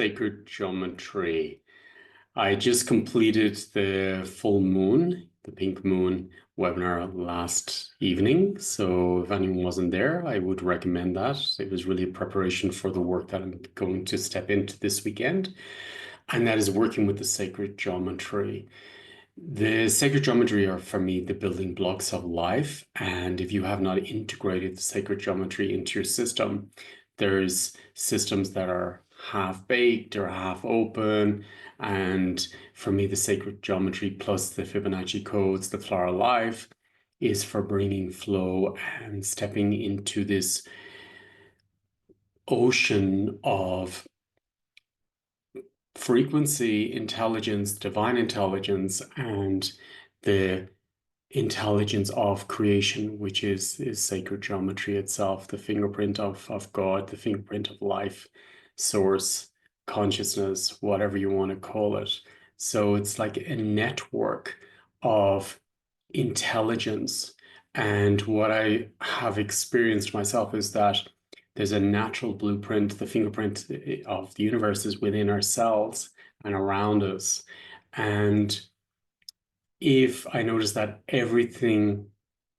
Sacred geometry. I just completed the full moon, the pink moon webinar last evening. So if anyone wasn't there, I would recommend that. It was really a preparation for the work that I'm going to step into this weekend. And that is working with the sacred geometry. The sacred geometry are, for me, the building blocks of life. And if you have not integrated the sacred geometry into your system, there's systems that are half baked or half open. And for me, the sacred geometry plus the Fibonacci codes, the floral life, is for bringing flow and stepping into this ocean of frequency, intelligence, divine intelligence, and the intelligence of creation, which is sacred geometry itself, the fingerprint of God, the fingerprint of life, source, consciousness, whatever you want to call it. So it's like a network of intelligence. And what I have experienced myself is that there's a natural blueprint, the fingerprint of the universe is within our cells and around us. And if I notice that everything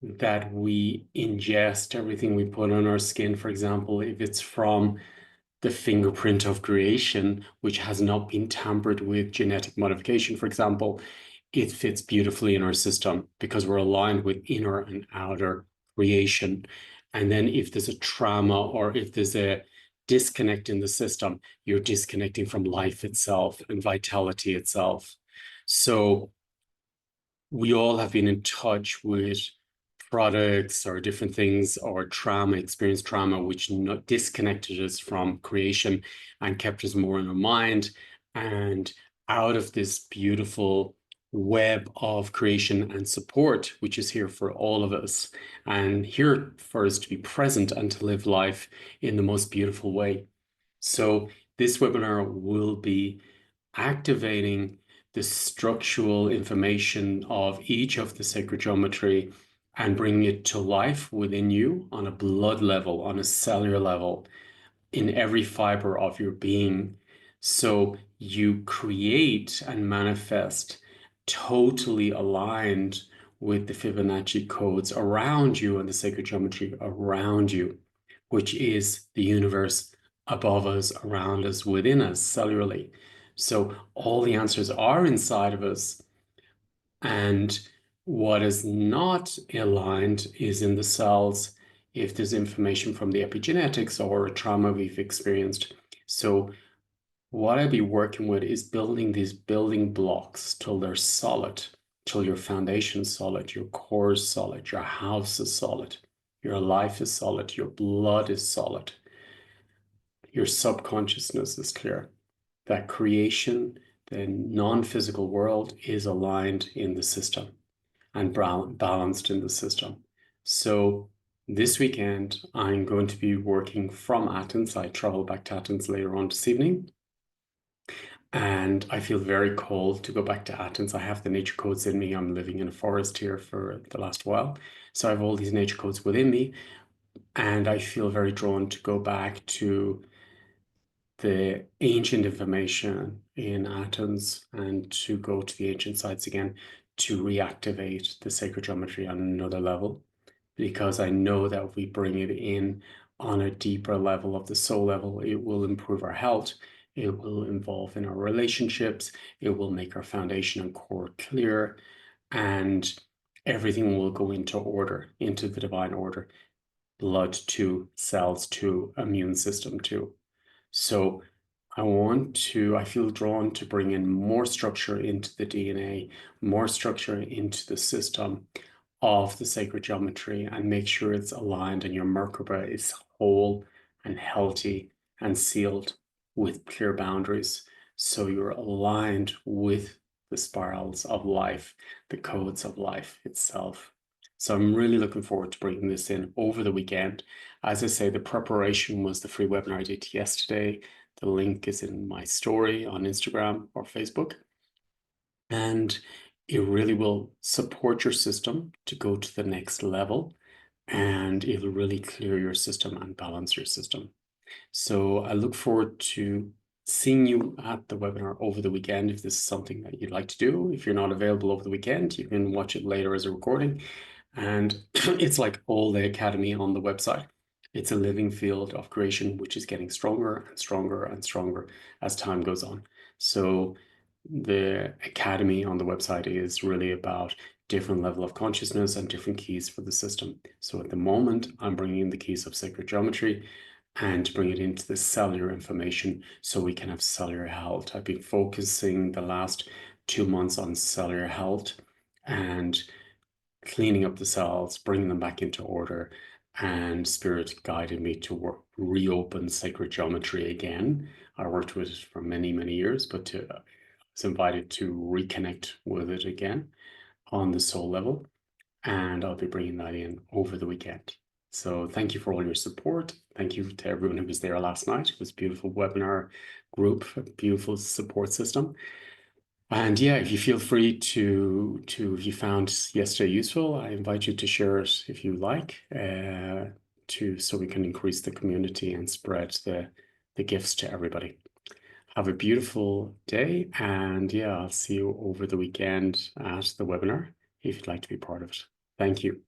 that we ingest, everything we put on our skin, for example, if it's from the fingerprint of creation, which has not been tampered with genetic modification, for example, it fits beautifully in our system because we're aligned with inner and outer creation. And then if there's a trauma or if there's a disconnect in the system, you're disconnecting from life itself and vitality itself. So we all have been in touch with products or different things or trauma, experienced trauma, which disconnected us from creation and kept us more in our mind and out of this beautiful web of creation and support, which is here for all of us and here for us to be present and to live life in the most beautiful way. So this webinar will be activating the structural information of each of the sacred geometry and bringing it to life within you on a blood level, on a cellular level, in every fiber of your being. So you create and manifest totally aligned with the Fibonacci codes around you and the sacred geometry around you, which is the universe above us, around us, within us, cellularly. So all the answers are inside of us. And what is not aligned is in the cells if there's information from the epigenetics or a trauma we've experienced. So what I'd be working with is building these building blocks till they're solid, till your foundation's solid, your core is solid, your house is solid, your life is solid, your blood is solid, your subconsciousness is clear. That creation, the non-physical world, is aligned in the system and balanced in the system. So this weekend, I'm going to be working from Athens. I travel back to Athens later on this evening. And I feel very called to go back to Athens. I have the nature codes in me. I'm living in a forest here for the last while. So I have all these nature codes within me. And I feel very drawn to go back to the ancient information in Athens and to go to the ancient sites again to reactivate the sacred geometry on another level, because I know that if we bring it in on a deeper level of the soul level, it will improve our health, it will involve in our relationships, it will make our foundation and core clear, and everything will go into order, into the divine order. Blood to cells to immune system to. So I feel drawn to bring in more structure into the DNA, more structure into the system of the sacred geometry and make sure it's aligned and your Merkaba is whole and healthy and sealed with clear boundaries. So you're aligned with the spirals of life, the codes of life itself. So I'm really looking forward to bringing this in over the weekend. As I say, the preparation was the free webinar I did yesterday. The link is in my story on Instagram or Facebook. And it really will support your system to go to the next level. And it'll really clear your system and balance your system. So I look forward to seeing you at the webinar over the weekend if this is something that you'd like to do. If you're not available over the weekend, you can watch it later as a recording. And it's like all the academy on the website. It's a living field of creation, which is getting stronger and stronger and stronger as time goes on. So the academy on the website is really about different level of consciousness and different keys for the system. So at the moment, I'm bringing in the keys of sacred geometry and bring it into the cellular information so we can have cellular health. I've been focusing the last 2 months on cellular health and cleaning up the cells, bringing them back into order, and Spirit guided me to reopen sacred geometry again. I worked with it for many, many years, but I was invited to reconnect with it again on the soul level, and I'll be bringing that in over the weekend. So thank you for all your support. Thank you to everyone who was there last night. It was a beautiful webinar group, a beautiful support system. And yeah, if you feel free if you found yesterday useful, I invite you to share it if you like, so we can increase the community and spread the gifts to everybody. Have a beautiful day, and yeah, I'll see you over the weekend at the webinar if you'd like to be part of it. Thank you.